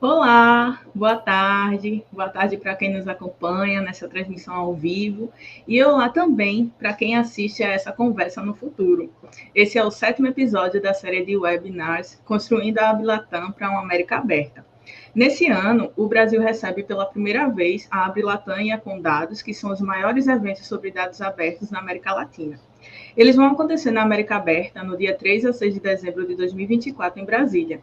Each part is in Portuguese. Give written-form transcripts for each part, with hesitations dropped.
Olá, boa tarde para quem nos acompanha nessa transmissão ao vivo e olá também para quem assiste a essa conversa no futuro. Esse é o 7º episódio da série de webinars Construindo a Abrilatam para uma América Aberta. Nesse ano, o Brasil recebe pela primeira vez a Abrilatam e a Condados, que são os maiores eventos sobre dados abertos na América Latina. Eles vão acontecer na América Aberta no dia 3 a 6 de dezembro de 2024 em Brasília.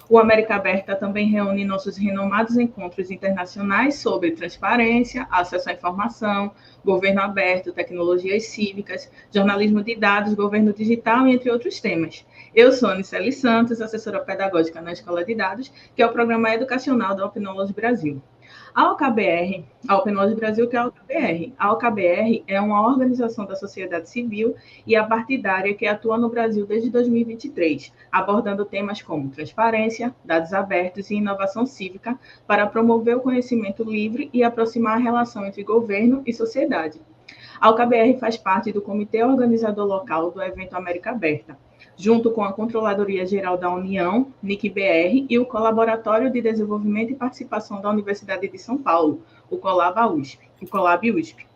O América Aberta também reúne nossos renomados encontros internacionais sobre transparência, acesso à informação, governo aberto, tecnologias cívicas, jornalismo de dados, governo digital, entre outros temas. Eu sou Anicele Santos, assessora pedagógica na Escola de Dados, que é o programa educacional da Open Knowledge Brasil. A OKBR, a Open Knowledge Brasil, que é a OKBR. A OKBR é uma organização da sociedade civil e apartidária que atua no Brasil desde 2023, abordando temas como transparência, dados abertos e inovação cívica para promover o conhecimento livre e aproximar a relação entre governo e sociedade. A OKBR faz parte do Comitê Organizador Local do evento América Aberta, junto com a Controladoria Geral da União, NIC-BR, e o Colaboratório de Desenvolvimento e Participação da Universidade de São Paulo, o Colab-USP.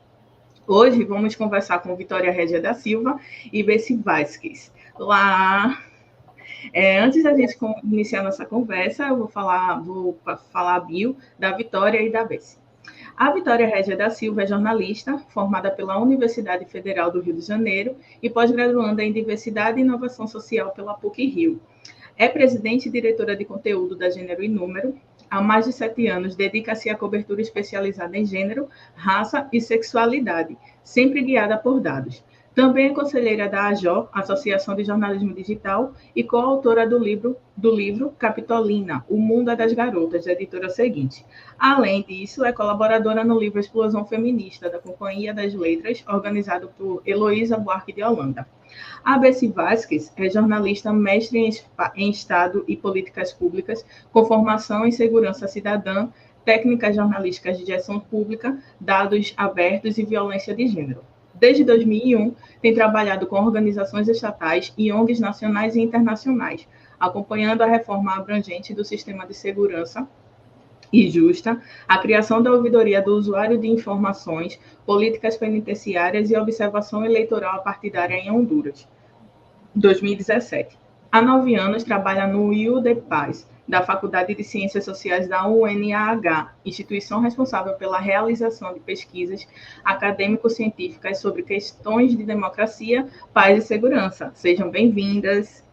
Hoje vamos conversar com Vitória Régia da Silva e Bessi Vasquez. Olá! Antes da gente iniciar nossa conversa, eu vou falar a bio da Vitória e da Bessi. A Vitória Régia da Silva é jornalista, formada pela Universidade Federal do Rio de Janeiro e pós-graduanda em Diversidade e Inovação Social pela PUC-Rio. É presidente e diretora de conteúdo da Gênero e Número. Há mais de 7 anos dedica-se à cobertura especializada em gênero, raça e sexualidade, sempre guiada por dados. Também é conselheira da AJO, Associação de Jornalismo Digital, e coautora do livro Capitolina, O Mundo é das Garotas, da editora Seguinte. Além disso, é colaboradora no livro Explosão Feminista, da Companhia das Letras, organizado por Heloísa Buarque de Holanda. A Bessi Vasquez é jornalista mestre em Estado e Políticas Públicas, com formação em Segurança Cidadã, Técnicas Jornalísticas de Gestão Pública, Dados Abertos e Violência de Gênero. Desde 2001, tem trabalhado com organizações estatais e ONGs nacionais e internacionais, acompanhando a reforma abrangente do sistema de segurança e justa, a criação da ouvidoria do usuário de informações, políticas penitenciárias e observação eleitoral partidária em Honduras, 2017. Há 9 anos trabalha no UDPAS, da Faculdade de Ciências Sociais da UNAH, instituição responsável pela realização de pesquisas acadêmico-científicas sobre questões de democracia, paz e segurança. Sejam bem-vindas.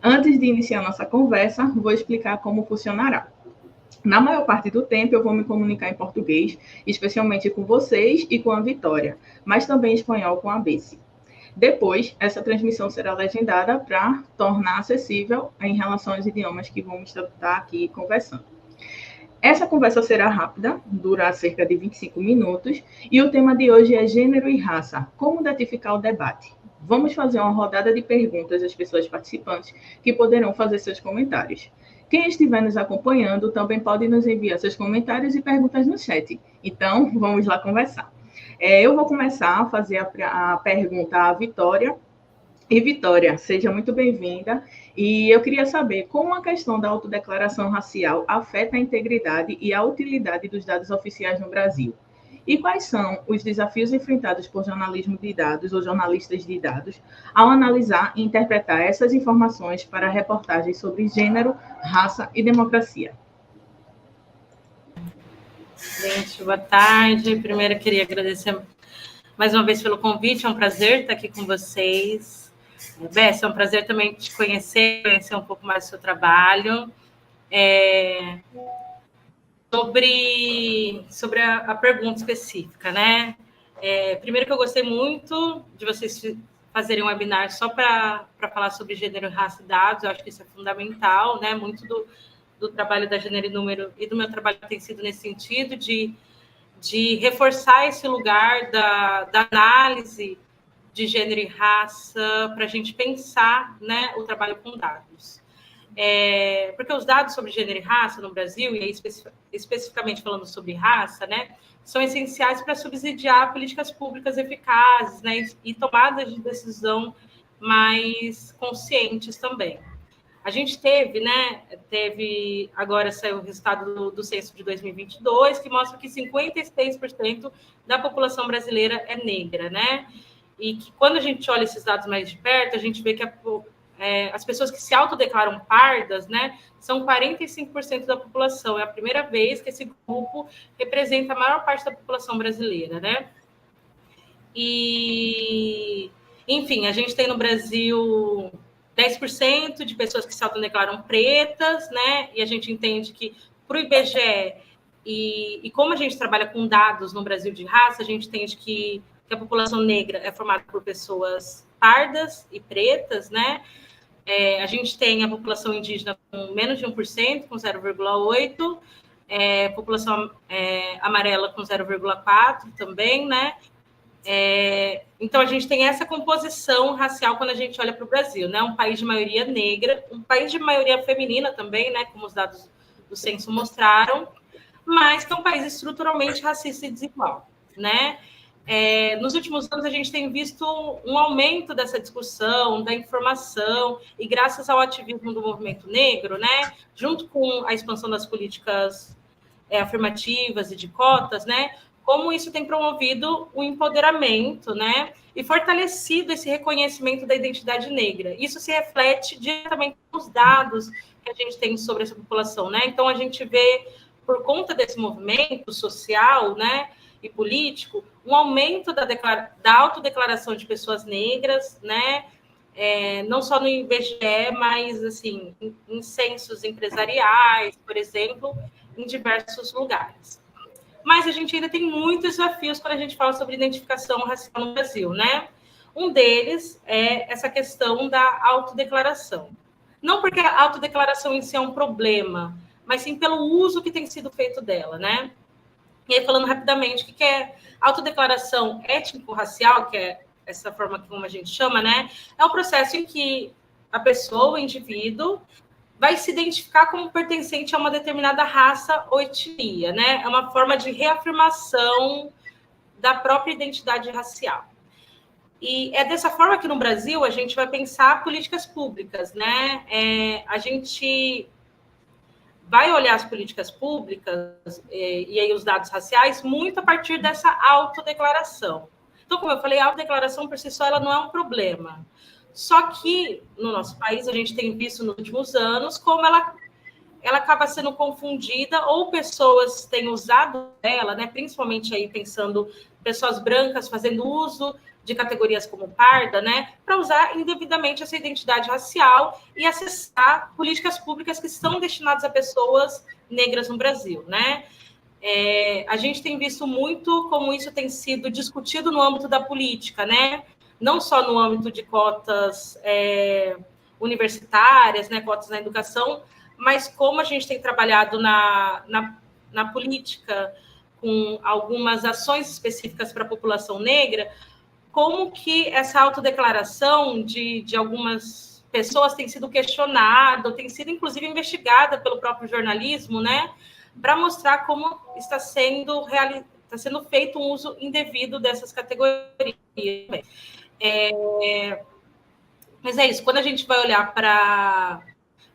Antes de iniciar nossa conversa, vou explicar como funcionará. Na maior parte do tempo, eu vou me comunicar em português, especialmente com vocês e com a Vitória, mas também em espanhol com a Bessi. Depois, essa transmissão será legendada para tornar acessível em relação aos idiomas que vamos estar aqui conversando. Essa conversa será rápida, durará cerca de 25 minutos, e o tema de hoje é gênero e raça, como datificar o debate. Vamos fazer uma rodada de perguntas às pessoas participantes que poderão fazer seus comentários. Quem estiver nos acompanhando também pode nos enviar seus comentários e perguntas no chat. Então, vamos lá conversar. Eu vou começar a fazer a pergunta à Vitória. E, Vitória, seja muito bem-vinda. E eu queria saber como a questão da autodeclaração racial afeta a integridade e a utilidade dos dados oficiais no Brasil. E quais são os desafios enfrentados por jornalismo de dados ou jornalistas de dados ao analisar e interpretar essas informações para reportagens sobre gênero, raça e democracia? Gente, boa tarde. Primeiro, eu queria agradecer mais uma vez pelo convite. É um prazer estar aqui com vocês. Bessi, é um prazer também te conhecer um pouco mais do seu trabalho. Sobre a pergunta específica, né? Primeiro que eu gostei muito de vocês fazerem um webinar só para falar sobre gênero, raça e dados. Eu acho que isso é fundamental, né? Muito do trabalho da Gênero e Número e do meu trabalho tem sido nesse sentido de reforçar esse lugar da análise de gênero e raça para a gente pensar, né, o trabalho com dados. Porque os dados sobre gênero e raça no Brasil, e aí especificamente falando sobre raça, né, são essenciais para subsidiar políticas públicas eficazes, né, e tomadas de decisão mais conscientes também. A gente teve, né? Agora saiu o resultado do censo de 2022, que mostra que 56% da população brasileira é negra, né? E que quando a gente olha esses dados mais de perto, a gente vê que as pessoas que se autodeclaram pardas, né, são 45% da população. É a primeira vez que esse grupo representa a maior parte da população brasileira, né? E, enfim, a gente tem no Brasil 10% de pessoas que se autodeclaram pretas, né? E a gente entende que para o IBGE e como a gente trabalha com dados no Brasil de raça, a gente entende que a população negra é formada por pessoas pardas e pretas, né? A gente tem a população indígena com menos de 1%, com 0,8%, população amarela com 0,4% também, né? Então, a gente tem essa composição racial quando a gente olha para o Brasil, né? Um país de maioria negra, um país de maioria feminina também, né? Como os dados do censo mostraram, mas que é um país estruturalmente racista e desigual, né? Nos últimos anos, a gente tem visto um aumento dessa discussão, da informação, e graças ao ativismo do movimento negro, né? Junto com a expansão das políticas afirmativas e de cotas, né? Como isso tem promovido o empoderamento, né? E fortalecido esse reconhecimento da identidade negra. Isso se reflete diretamente nos dados que a gente tem sobre essa população, né? Então, a gente vê, por conta desse movimento social, né, e político, um aumento da autodeclaração de pessoas negras, né? Não só no IBGE, mas assim, em censos empresariais, por exemplo, em diversos lugares. Mas a gente ainda tem muitos desafios quando a gente fala sobre identificação racial no Brasil, né? Um deles é essa questão da autodeclaração. Não porque a autodeclaração em si é um problema, mas sim pelo uso que tem sido feito dela, né? E aí, falando rapidamente, o que é autodeclaração étnico-racial, que é essa forma como a gente chama, né? É um processo em que a pessoa, o indivíduo, vai se identificar como pertencente a uma determinada raça ou etnia, né? É uma forma de reafirmação da própria identidade racial. E é dessa forma que no Brasil a gente vai pensar políticas públicas, né? A gente vai olhar as políticas públicas e aí os dados raciais muito a partir dessa autodeclaração. Então, como eu falei, a autodeclaração por si só ela não é um problema. Só que no nosso país a gente tem visto nos últimos anos como ela acaba sendo confundida ou pessoas têm usado ela, né, principalmente aí pensando pessoas brancas fazendo uso de categorias como parda, né, para usar indevidamente essa identidade racial e acessar políticas públicas que são destinadas a pessoas negras no Brasil, né? A gente tem visto muito como isso tem sido discutido no âmbito da política, né? Não só no âmbito de cotas universitárias, né, cotas na educação, mas como a gente tem trabalhado na política com algumas ações específicas para a população negra, como que essa autodeclaração de algumas pessoas tem sido questionada, tem sido, inclusive, investigada pelo próprio jornalismo, né, para mostrar como está sendo feito um uso indevido dessas categorias. Mas é isso, quando a gente vai olhar para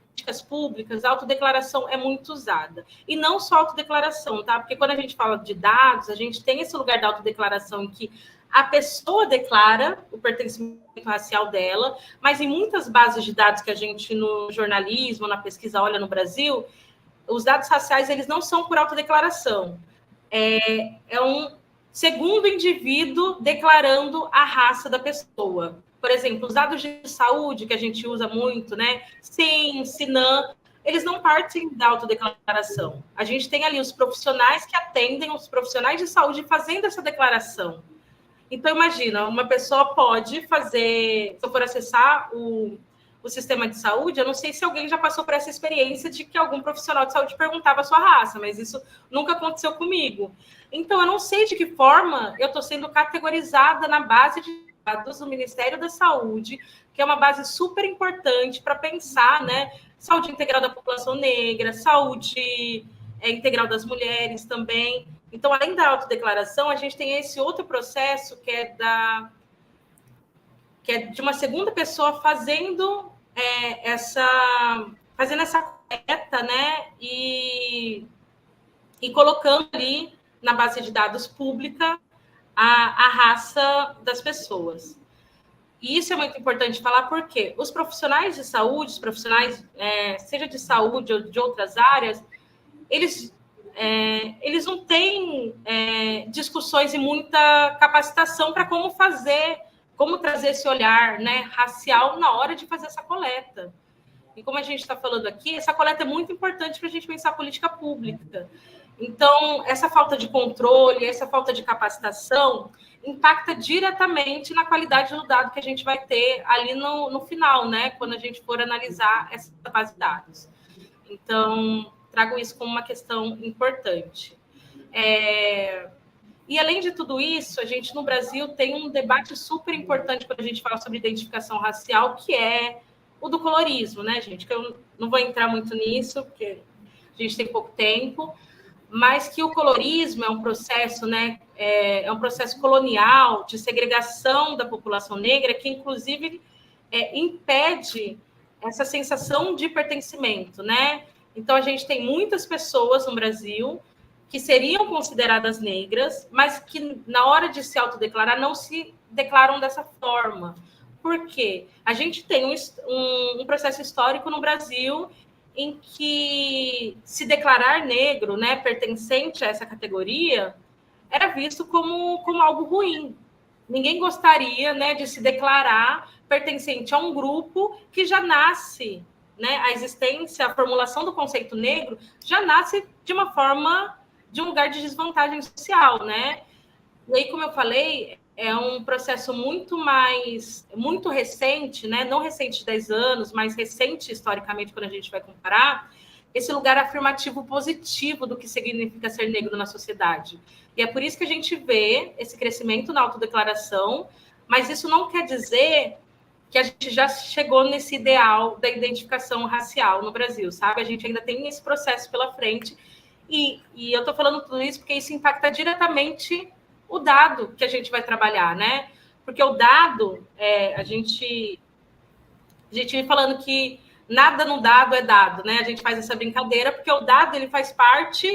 políticas públicas, a autodeclaração é muito usada. E não só autodeclaração, tá? Porque quando a gente fala de dados, a gente tem esse lugar da autodeclaração em que a pessoa declara o pertencimento racial dela, mas em muitas bases de dados que a gente, no jornalismo, na pesquisa, olha no Brasil, os dados raciais, eles não são por autodeclaração. É um segundo indivíduo declarando a raça da pessoa. Por exemplo, os dados de saúde, que a gente usa muito, né? SIM, SINAM, eles não partem da autodeclaração. A gente tem ali os profissionais que atendem, os profissionais de saúde fazendo essa declaração. Então, imagina, uma pessoa pode fazer, se eu for acessar o sistema de saúde, eu não sei se alguém já passou por essa experiência de que algum profissional de saúde perguntava a sua raça, mas isso nunca aconteceu comigo. Então, eu não sei de que forma eu estou sendo categorizada na base de dados do Ministério da Saúde, que é uma base super importante para pensar, né, saúde integral da população negra, saúde integral das mulheres também. Então, além da autodeclaração, a gente tem esse outro processo que é de uma segunda pessoa fazendo fazendo essa coleta, né, e colocando ali na base de dados pública a raça das pessoas. E isso é muito importante falar porque os profissionais de saúde, os profissionais, seja de saúde ou de outras áreas, eles não têm discussões e muita capacitação para como trazer esse olhar, né, racial na hora de fazer essa coleta. E como a gente está falando aqui, essa coleta é muito importante para a gente pensar política pública. Então, essa falta de controle, essa falta de capacitação impacta diretamente na qualidade do dado que a gente vai ter ali no final, né? Quando a gente for analisar essa base de dados. Então, trago isso como uma questão importante. E, além de tudo isso, a gente, no Brasil, tem um debate super importante quando a gente fala sobre identificação racial, que é o do colorismo, né, gente? Que eu não vou entrar muito nisso, porque a gente tem pouco tempo, mas que o colorismo é um processo, né, é um processo colonial de segregação da população negra que, inclusive, impede essa sensação de pertencimento, né? Então, a gente tem muitas pessoas no Brasil que seriam consideradas negras, mas que, na hora de se autodeclarar, não se declaram dessa forma. Por quê? A gente tem um processo histórico no Brasil em que se declarar negro, né, pertencente a essa categoria, era visto como algo ruim. Ninguém gostaria, né, de se declarar pertencente a um grupo que já nasce, né, a existência, a formulação do conceito negro já nasce de uma forma, de um lugar de desvantagem social, né? E aí, como eu falei, é um processo muito recente, né? Não recente de 10 anos, mas recente historicamente, quando a gente vai comparar, esse lugar afirmativo positivo do que significa ser negro na sociedade. E é por isso que a gente vê esse crescimento na autodeclaração, mas isso não quer dizer que a gente já chegou nesse ideal da identificação racial no Brasil, sabe? A gente ainda tem esse processo pela frente, e eu estou falando tudo isso porque isso impacta diretamente o dado que a gente vai trabalhar, né? Porque o dado, a gente vem falando que nada no dado é dado, né? A gente faz essa brincadeira porque o dado ele faz parte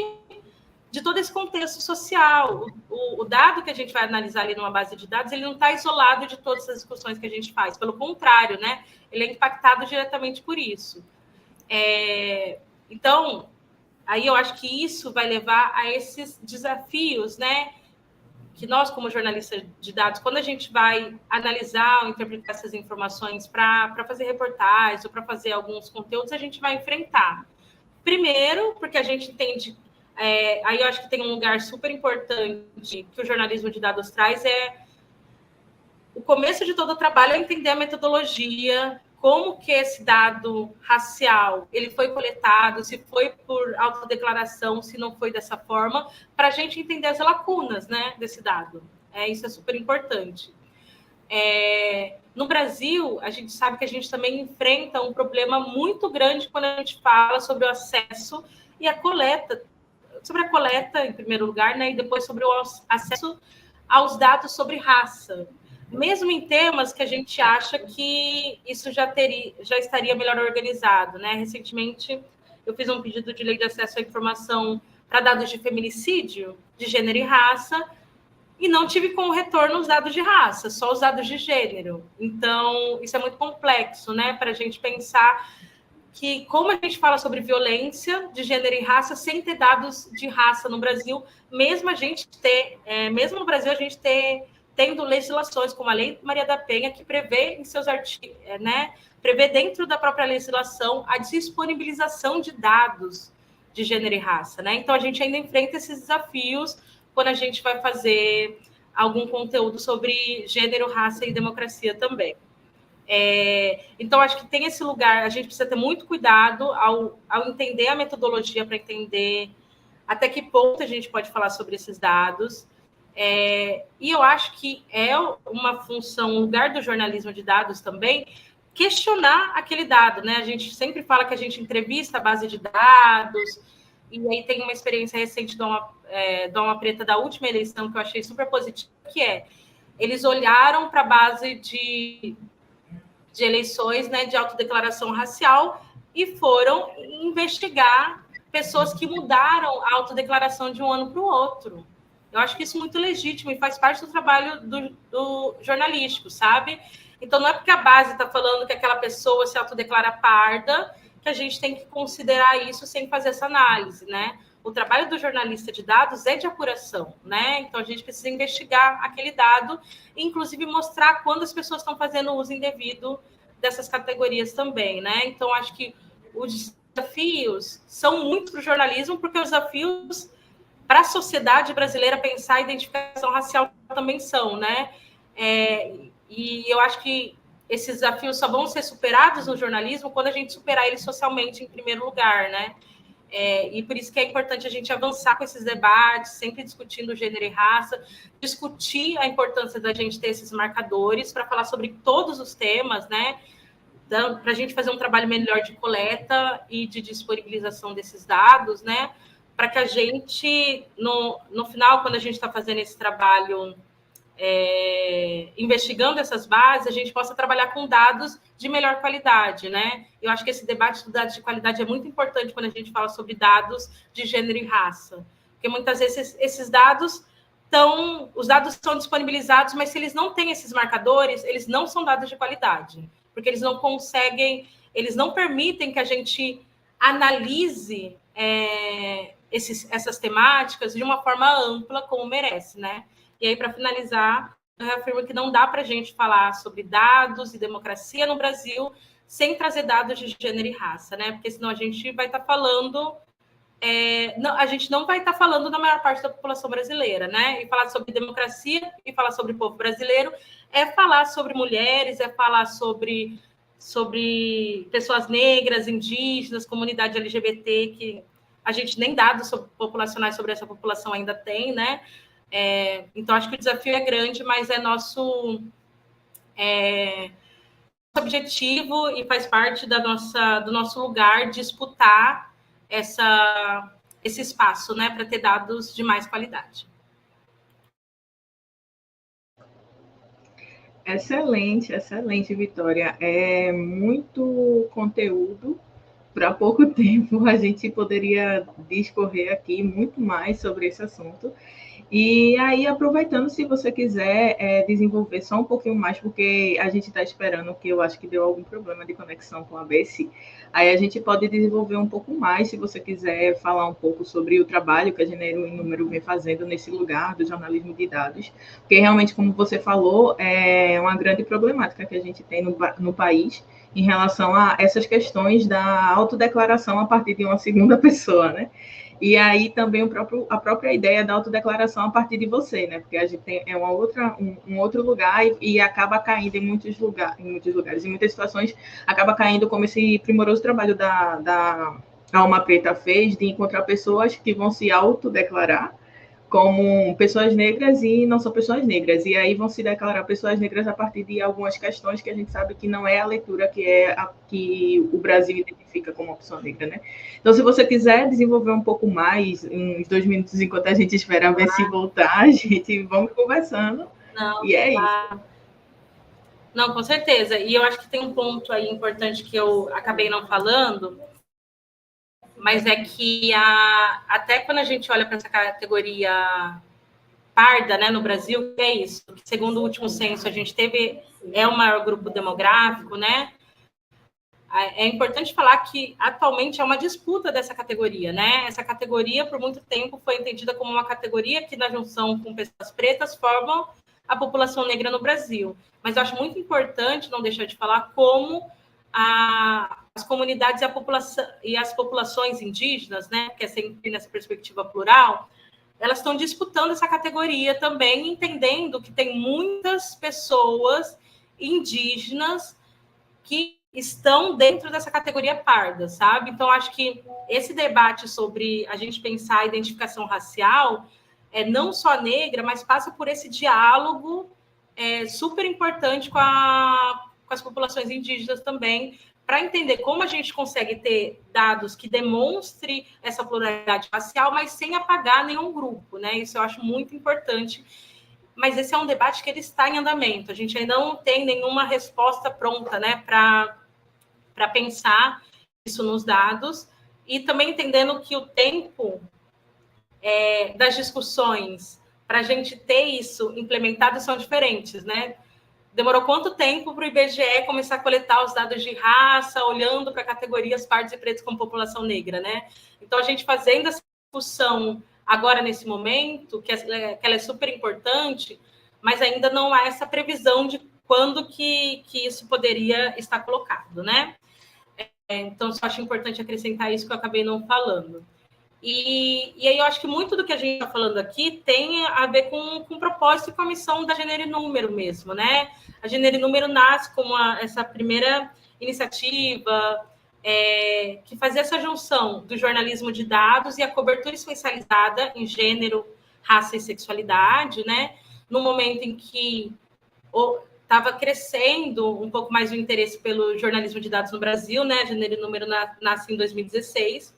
de todo esse contexto social. O dado que a gente vai analisar ali numa base de dados, ele não está isolado de todas as discussões que a gente faz. Pelo contrário, né? Ele é impactado diretamente por isso. Então, aí eu acho que isso vai levar a esses desafios, né? Que nós, como jornalistas de dados, quando a gente vai analisar ou interpretar essas informações para fazer reportagens ou para fazer alguns conteúdos, a gente vai enfrentar. Primeiro, porque a gente entende... aí eu acho que tem um lugar super importante que o jornalismo de dados traz, o começo de todo o trabalho é entender a metodologia, como que esse dado racial ele foi coletado, se foi por autodeclaração, se não foi dessa forma, para a gente entender as lacunas, né, desse dado. Isso é super importante. No Brasil, a gente sabe que a gente também enfrenta um problema muito grande quando a gente fala sobre o acesso e a coleta, sobre a coleta, em primeiro lugar, né, e depois sobre o acesso aos dados sobre raça. Mesmo em temas que a gente acha que isso já estaria melhor organizado, né? Recentemente, eu fiz um pedido de lei de acesso à informação para dados de feminicídio, de gênero e raça, e não tive como retorno os dados de raça, só os dados de gênero. Então, isso é muito complexo, né? Para a gente pensar que como a gente fala sobre violência de gênero e raça sem ter dados de raça no Brasil, mesmo no Brasil a gente tendo legislações como a Lei Maria da Penha, que prevê em seus artigos, né, prevê dentro da própria legislação a disponibilização de dados de gênero e raça, né? Então a gente ainda enfrenta esses desafios quando a gente vai fazer algum conteúdo sobre gênero, raça e democracia também. Então, acho que tem esse lugar, a gente precisa ter muito cuidado ao entender a metodologia para entender até que ponto a gente pode falar sobre esses dados. E eu acho que é uma função, um lugar do jornalismo de dados também, questionar aquele dado, né? A gente sempre fala que a gente entrevista a base de dados, e aí tem uma experiência recente do Alma Preta da última eleição que eu achei super positiva, que eles olharam para a base de de eleições, né, de autodeclaração racial, e foram investigar pessoas que mudaram a autodeclaração de um ano para o outro. Eu acho que isso é muito legítimo e faz parte do trabalho do jornalístico, sabe? Então, não é porque a base está falando que aquela pessoa se autodeclara parda que a gente tem que considerar isso sem fazer essa análise, né? O trabalho do jornalista de dados é de apuração, né? Então, a gente precisa investigar aquele dado e, inclusive, mostrar quando as pessoas estão fazendo uso indevido dessas categorias também, né? Então, acho que os desafios são muito para o jornalismo, porque os desafios para a sociedade brasileira pensar a identificação racial também são, né? E eu acho que esses desafios só vão ser superados no jornalismo quando a gente superar eles socialmente em primeiro lugar, né? E por isso que é importante a gente avançar com esses debates, sempre discutindo gênero e raça, discutir a importância da gente ter esses marcadores para falar sobre todos os temas, né? Para a gente fazer um trabalho melhor de coleta e de disponibilização desses dados, né? Para que a gente, no final, quando a gente está fazendo esse trabalho, investigando essas bases, a gente possa trabalhar com dados de melhor qualidade, né? Eu acho que esse debate dos dados de qualidade é muito importante quando a gente fala sobre dados de gênero e raça, porque muitas vezes esses dados os dados são disponibilizados, mas se eles não têm esses marcadores, eles não são dados de qualidade, porque eles não conseguem, eles não permitem que a gente analise essas temáticas de uma forma ampla, como merece, né? E aí, para finalizar, eu afirmo que não dá para a gente falar sobre dados e democracia no Brasil sem trazer dados de gênero e raça, né? Porque senão a gente vai estar falando... a gente não vai estar falando da maior parte da população brasileira, né? E falar sobre democracia e falar sobre o povo brasileiro é falar sobre mulheres, é falar sobre pessoas negras, indígenas, comunidade LGBT, que a gente nem dados populacionais sobre essa população ainda tem, né? Então, acho que o desafio é grande, mas é nosso objetivo e faz parte do nosso lugar disputar esse espaço, né, para ter dados de mais qualidade. Excelente, excelente, Vitória. É muito conteúdo para pouco tempo. A gente poderia discorrer aqui muito mais sobre esse assunto. E aí, aproveitando, se você quiser desenvolver só um pouquinho mais, porque a gente está esperando, que eu acho que deu algum problema de conexão com a Bessie, aí a gente pode desenvolver um pouco mais, se você quiser falar um pouco sobre o trabalho que a Gênero em Número vem fazendo nesse lugar do jornalismo de dados, porque realmente, como você falou, é uma grande problemática que a gente tem no país em relação a essas questões da autodeclaração a partir de uma segunda pessoa, né? E aí também a própria ideia da autodeclaração a partir de você, né? Porque a gente tem um outro lugar e acaba caindo em muitos lugares, em muitas situações, acaba caindo como esse primoroso trabalho da Alma Preta fez, de encontrar pessoas que vão se autodeclarar como pessoas negras e não são pessoas negras. E aí vão se declarar pessoas negras a partir de algumas questões que a gente sabe que não é a leitura que o Brasil identifica como uma pessoa negra, né? Então, se você quiser desenvolver um pouco mais, uns 2 minutos, enquanto a gente espera ver se voltar, a gente vamos conversando. Não, e é isso. Não, com certeza. E eu acho que tem um ponto aí importante que eu acabei não falando, mas é que até quando a gente olha para essa categoria parda, né, no Brasil, é isso. Segundo o último censo, a gente é o maior grupo demográfico, né? É importante falar que atualmente é uma disputa dessa categoria, né? Essa categoria, por muito tempo, foi entendida como uma categoria que, na junção com pessoas pretas, formam a população negra no Brasil. Mas eu acho muito importante não deixar de falar como as comunidades e as populações indígenas, né, que é sempre nessa perspectiva plural, elas estão disputando essa categoria também, entendendo que tem muitas pessoas indígenas que estão dentro dessa categoria parda, sabe? Então, acho que esse debate sobre a gente pensar a identificação racial não só negra, mas passa por esse diálogo super importante com as populações indígenas também, para entender como a gente consegue ter dados que demonstrem essa pluralidade racial, mas sem apagar nenhum grupo, né? Isso eu acho muito importante. mas esse é um debate que ele está em andamento. A gente ainda não tem nenhuma resposta pronta, né, para pensar isso nos dados, e também entendendo que o tempo das discussões para a gente ter isso implementado são diferentes, né? Demorou quanto tempo para o IBGE começar a coletar os dados de raça, olhando para categorias pardos e pretos como população negra, né? Então, a gente fazendo essa discussão agora, nesse momento, que ela é super importante, mas ainda não há essa previsão de quando que isso poderia estar colocado, né? Então, só acho importante acrescentar isso que eu acabei não falando. E aí eu acho que muito do que a gente está falando aqui tem a ver com o propósito e com a missão da Gênero e Número mesmo, né? A Gênero e Número nasce como essa primeira iniciativa que fazia essa junção do jornalismo de dados e a cobertura especializada em gênero, raça e sexualidade, né? No momento em que estava crescendo um pouco mais o interesse pelo jornalismo de dados no Brasil, né? A Gênero e Número nasce em 2016,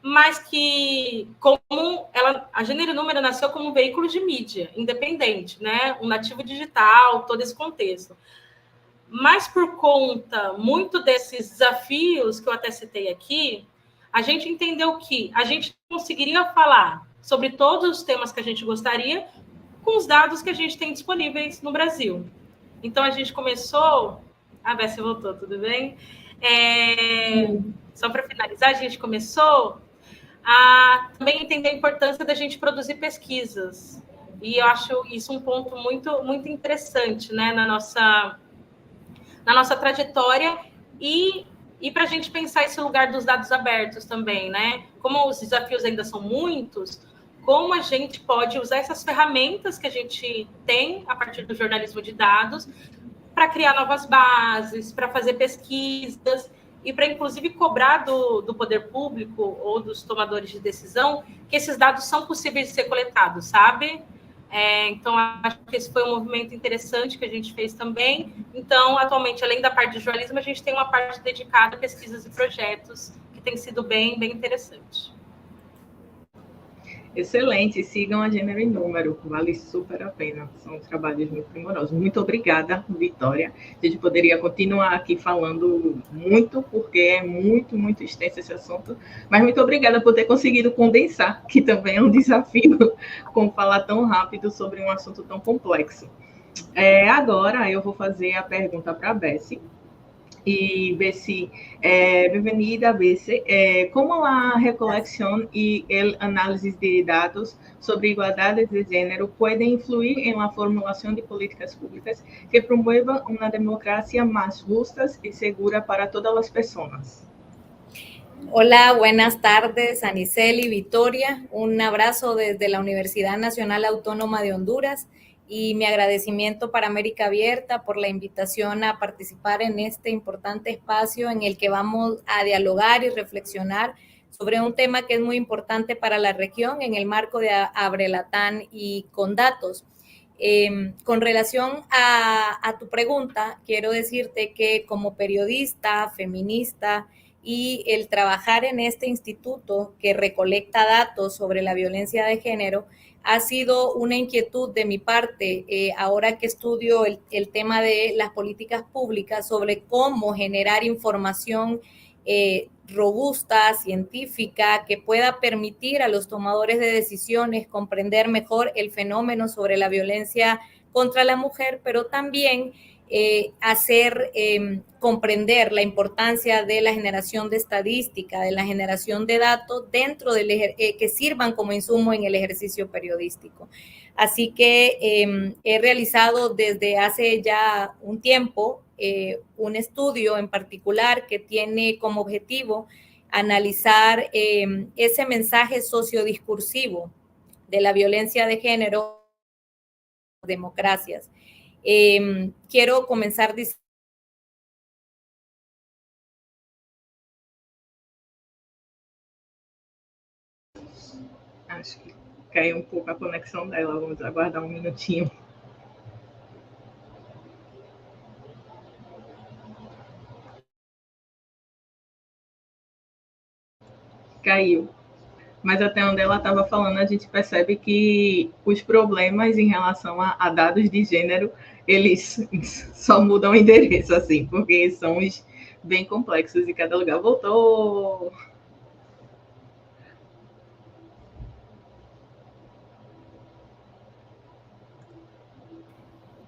mas que a Gênero e Número nasceu como um veículo de mídia independente, né? Um nativo digital, todo esse contexto. Mas por conta muito desses desafios que eu até citei aqui, a gente entendeu que a gente conseguiria falar sobre todos os temas que a gente gostaria com os dados que a gente tem disponíveis no Brasil. Então, a gente começou... A Bessie voltou, tudo bem? Só para finalizar, a gente começou a também entender a importância da gente produzir pesquisas. E eu acho isso um ponto muito, muito interessante, né, na nossa trajetória e para a gente pensar esse lugar dos dados abertos também, né? Como os desafios ainda são muitos, como a gente pode usar essas ferramentas que a gente tem a partir do jornalismo de dados para criar novas bases, para fazer pesquisas e para, inclusive, cobrar do poder público ou dos tomadores de decisão que esses dados são possíveis de ser coletados, sabe? Então, acho que esse foi um movimento interessante que a gente fez também. Então, atualmente, além da parte de jornalismo, a gente tem uma parte dedicada a pesquisas e projetos, que tem sido bem, bem interessante. Excelente, sigam a Gênero e Número, vale super a pena, são trabalhos muito primorosos. Muito obrigada, Vitória. A gente poderia continuar aqui falando muito, porque é muito, muito extenso esse assunto, mas muito obrigada por ter conseguido condensar, que também é um desafio, como falar tão rápido sobre um assunto tão complexo. Agora eu vou fazer a pergunta para a Bessie. Y Bessie, bienvenida, Bessie. ¿Cómo la recolección y el análisis de datos sobre igualdades de género puede influir en la formulación de políticas públicas que promuevan una democracia más justa y segura para todas las personas? Hola, buenas tardes, Aniceli, Victoria. Un abrazo desde la Universidad Nacional Autónoma de Honduras y mi agradecimiento para América Abierta por la invitación a participar en este importante espacio en el que vamos a dialogar y reflexionar sobre un tema que es muy importante para la región en el marco de Abrelatán y con datos. Con relación a tu pregunta, quiero decirte que como periodista, feminista, y el trabajar en este instituto que recolecta datos sobre la violencia de género ha sido una inquietud de mi parte, ahora que estudio el tema de las políticas públicas sobre cómo generar información robusta, científica, que pueda permitir a los tomadores de decisiones comprender mejor el fenómeno sobre la violencia contra la mujer, pero también hacer comprender la importancia de la generación de estadística, de la generación de datos dentro del que sirvan como insumo en el ejercicio periodístico. Así que he realizado desde hace ya un tiempo un estudio en particular que tiene como objetivo analizar ese mensaje sociodiscursivo de la violencia de género en las democracias. Quiero comenzar diciendo Acho que caiu um pouco a conexão dela, vamos aguardar um minutinho. Caiu. mas até onde ela estava falando, a gente percebe que os problemas em relação a dados de gênero, eles só mudam o endereço, assim, porque são bem complexos e cada lugar voltou.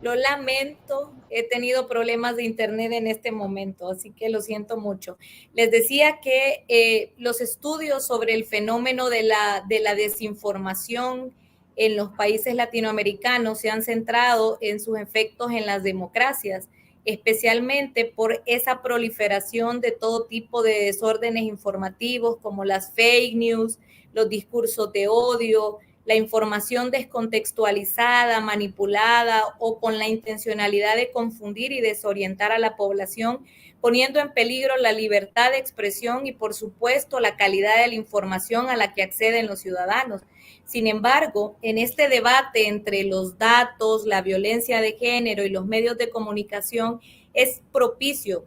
Lo lamento, he tenido problemas de internet en este momento, así que lo siento mucho. Les decía que los estudios sobre el fenómeno de la desinformación en los países latinoamericanos se han centrado en sus efectos en las democracias, especialmente por esa proliferación de todo tipo de desórdenes informativos como las fake news, los discursos de odio, la información descontextualizada, manipulada o con la intencionalidad de confundir y desorientar a la población, poniendo en peligro la libertad de expresión y, por supuesto, la calidad de la información a la que acceden los ciudadanos. Sin embargo, en este debate entre los datos, la violencia de género y los medios de comunicación, es propicio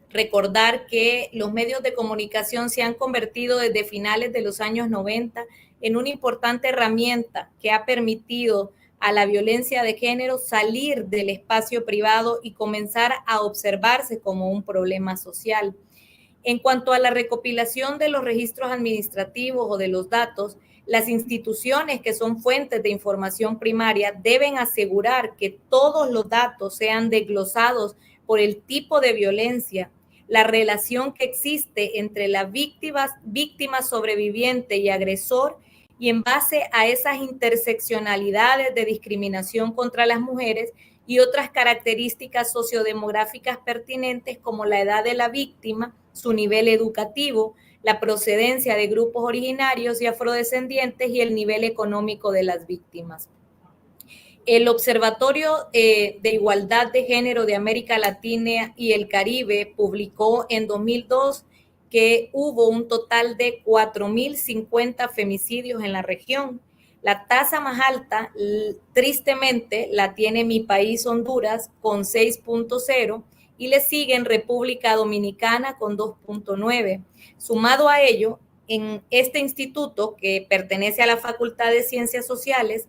recordar que los medios de comunicación se han convertido desde finales de los años 90 en una importante herramienta que ha permitido a la violencia de género salir del espacio privado y comenzar a observarse como un problema social. En cuanto a la recopilación de los registros administrativos o de los datos, las instituciones que son fuentes de información primaria deben asegurar que todos los datos sean desglosados por el tipo de violencia, la relación que existe entre la víctima sobreviviente y agresor, y en base a esas interseccionalidades de discriminación contra las mujeres y otras características sociodemográficas pertinentes como la edad de la víctima, su nivel educativo, la procedencia de grupos originarios y afrodescendientes y el nivel económico de las víctimas. El Observatorio de Igualdad de Género de América Latina y el Caribe publicó en 2002 que hubo un total de 4.050 femicidios en la región. La tasa más alta, tristemente, la tiene mi país, Honduras, con 6.0, y le siguen República Dominicana con 2.9. Sumado a ello, en este instituto, que pertenece a la Facultad de Ciencias Sociales,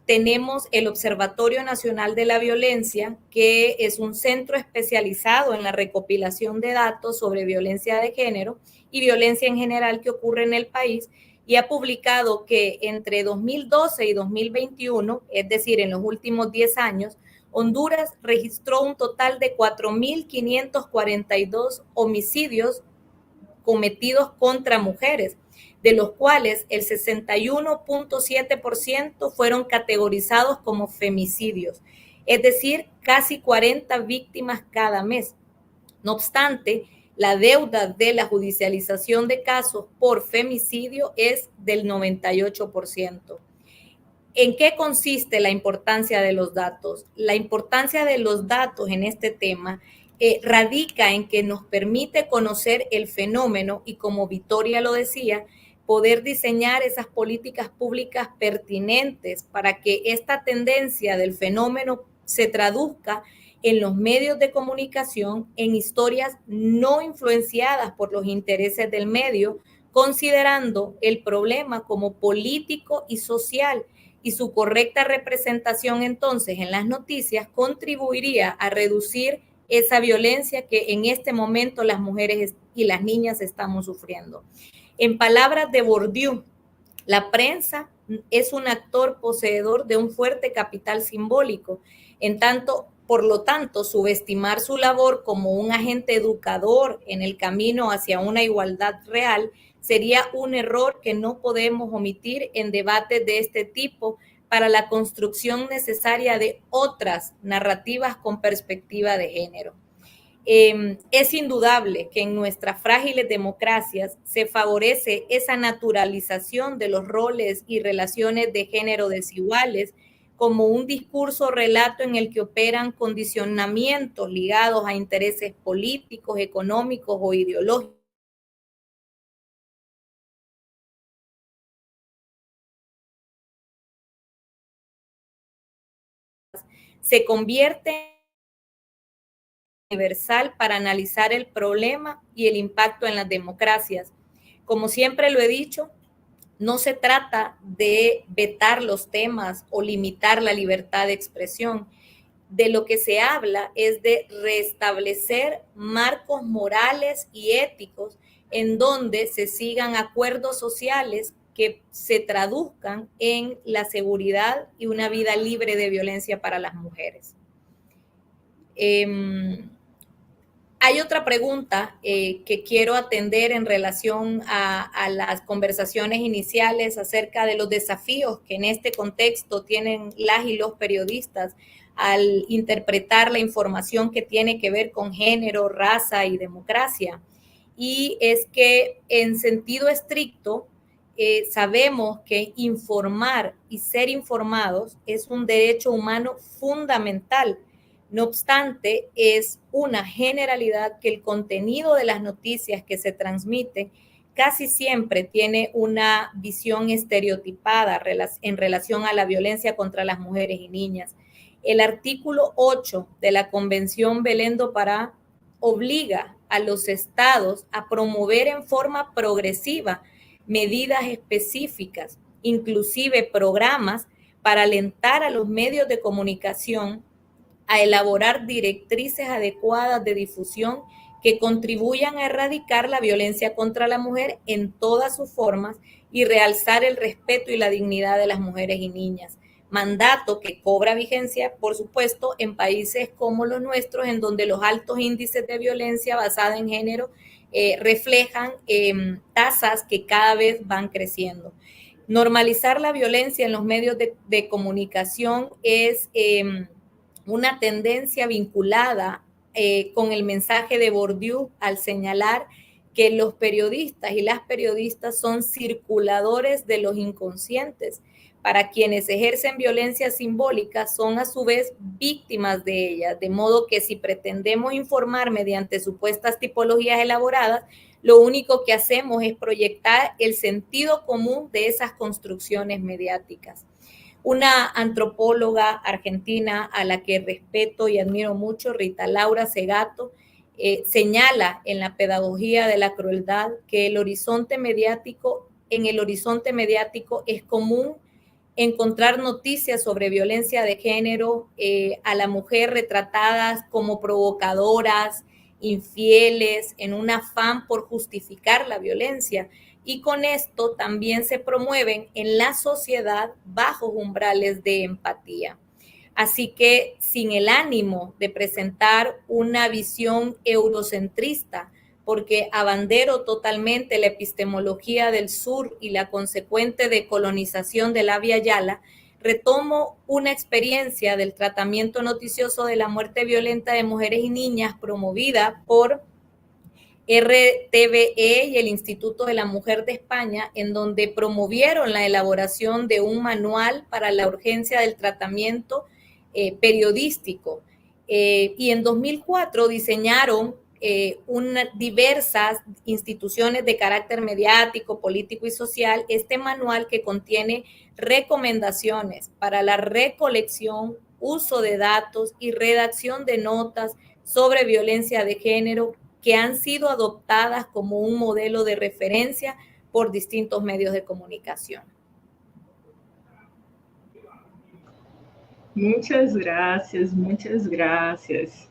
tenemos el Observatorio Nacional de la Violencia, que es un centro especializado en la recopilación de datos sobre violencia de género y violencia en general que ocurre en el país, y ha publicado que entre 2012 y 2021, es decir, en los últimos 10 años, Honduras registró un total de 4.542 homicidios cometidos contra mujeres, de los cuales el 61.7% fueron categorizados como femicidios, es decir, casi 40 víctimas cada mes. No obstante, la deuda de la judicialización de casos por femicidio es del 98%. ¿En qué consiste la importancia de los datos? La importancia de los datos en este tema radica en que nos permite conocer el fenómeno y, como Victoria lo decía, poder diseñar esas políticas públicas pertinentes para que esta tendencia del fenómeno se traduzca en los medios de comunicación, en historias no influenciadas por los intereses del medio, considerando el problema como político y social, y su correcta representación entonces en las noticias contribuiría a reducir esa violencia que en este momento las mujeres y las niñas estamos sufriendo. En palabras de Bourdieu, la prensa es un actor poseedor de un fuerte capital simbólico. Por lo tanto, subestimar su labor como un agente educador en el camino hacia una igualdad real sería un error que no podemos omitir en debates de este tipo para la construcción necesaria de otras narrativas con perspectiva de género. Es indudable que en nuestras frágiles democracias se favorece esa naturalización de los roles y relaciones de género desiguales como un discurso o relato en el que operan condicionamientos ligados a intereses políticos, económicos o ideológicos. Se convierte universal para analizar el problema y el impacto en las democracias. Como siempre lo he dicho, no se trata de vetar los temas o limitar la libertad de expresión. De lo que se habla es de restablecer marcos morales y éticos en donde se sigan acuerdos sociales que se traduzcan en la seguridad y una vida libre de violencia para las mujeres. Hay otra pregunta que quiero atender en relación a las conversaciones iniciales acerca de los desafíos que en este contexto tienen las y los periodistas al interpretar la información que tiene que ver con género, raza y democracia. Y es que en sentido estricto sabemos que informar y ser informados es un derecho humano fundamental. No obstante, es una generalidad que el contenido de las noticias que se transmiten casi siempre tiene una visión estereotipada en relación a la violencia contra las mujeres y niñas. El artículo 8 de la Convención Belén do Pará obliga a los estados a promover en forma progresiva medidas específicas, inclusive programas para alentar a los medios de comunicación a elaborar directrices adecuadas de difusión que contribuyan a erradicar la violencia contra la mujer en todas sus formas y realzar el respeto y la dignidad de las mujeres y niñas. Mandato que cobra vigencia, por supuesto, en países como los nuestros, en donde los altos índices de violencia basada en género reflejan tasas que cada vez van creciendo. Normalizar la violencia en los medios de comunicación es una tendencia vinculada con el mensaje de Bourdieu al señalar que los periodistas y las periodistas son circuladores de los inconscientes. Para quienes ejercen violencia simbólica son a su vez víctimas de ella, de modo que si pretendemos informar mediante supuestas tipologías elaboradas, lo único que hacemos es proyectar el sentido común de esas construcciones mediáticas. Una antropóloga argentina a la que respeto y admiro mucho, Rita Laura Segato, señala en la pedagogía de la crueldad que en el horizonte mediático es común encontrar noticias sobre violencia de género, a la mujer retratadas como provocadoras, infieles, en un afán por justificar la violencia. Y con esto también se promueven en la sociedad bajos umbrales de empatía. Así que sin el ánimo de presentar una visión eurocentrista, porque abandero totalmente la epistemología del sur y la consecuente decolonización de la Via Yala, retomo una experiencia del tratamiento noticioso de la muerte violenta de mujeres y niñas promovida por RTVE y el Instituto de la Mujer de España, en donde promovieron la elaboración de un manual para la urgencia del tratamiento periodístico. Y en 2004 diseñaron diversas instituciones de carácter mediático, político y social este manual que contiene recomendaciones para la recolección, uso de datos y redacción de notas sobre violencia de género que han sido adoptadas como un modelo de referencia por distintos medios de comunicação. Muitas graças, muitas graças.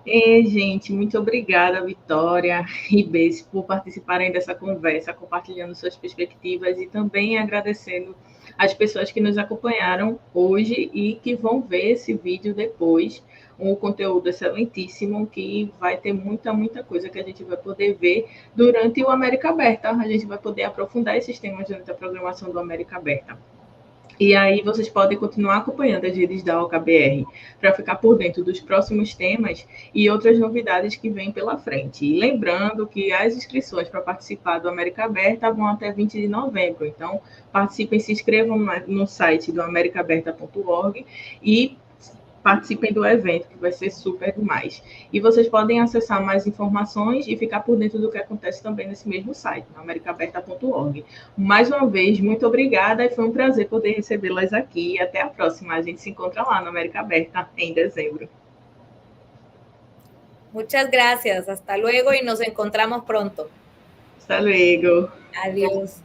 Gente, muito obrigada, Vitória e Bess, por participarem dessa conversa, compartilhando suas perspectivas e também agradecendo as pessoas que nos acompanharam hoje e que vão ver esse vídeo depois, um conteúdo excelentíssimo que vai ter muita coisa que a gente vai poder ver durante o América Aberta. A gente vai poder aprofundar esses temas durante a programação do América Aberta. E aí vocês podem continuar acompanhando as redes da OKBR para ficar por dentro dos próximos temas e outras novidades que vêm pela frente. E lembrando que as inscrições para participar do América Aberta vão até 20 de novembro. Então, participem, se inscrevam no site do americaaberta.org e participem do evento, que vai ser super demais. E vocês podem acessar mais informações e ficar por dentro do que acontece também nesse mesmo site, no americaaberta.org. Mais uma vez, muito obrigada e foi um prazer poder recebê-las aqui. E até a próxima. A gente se encontra lá no América Aberta em dezembro. Muchas gracias. Hasta luego y nos encontramos pronto. Hasta luego. Adiós.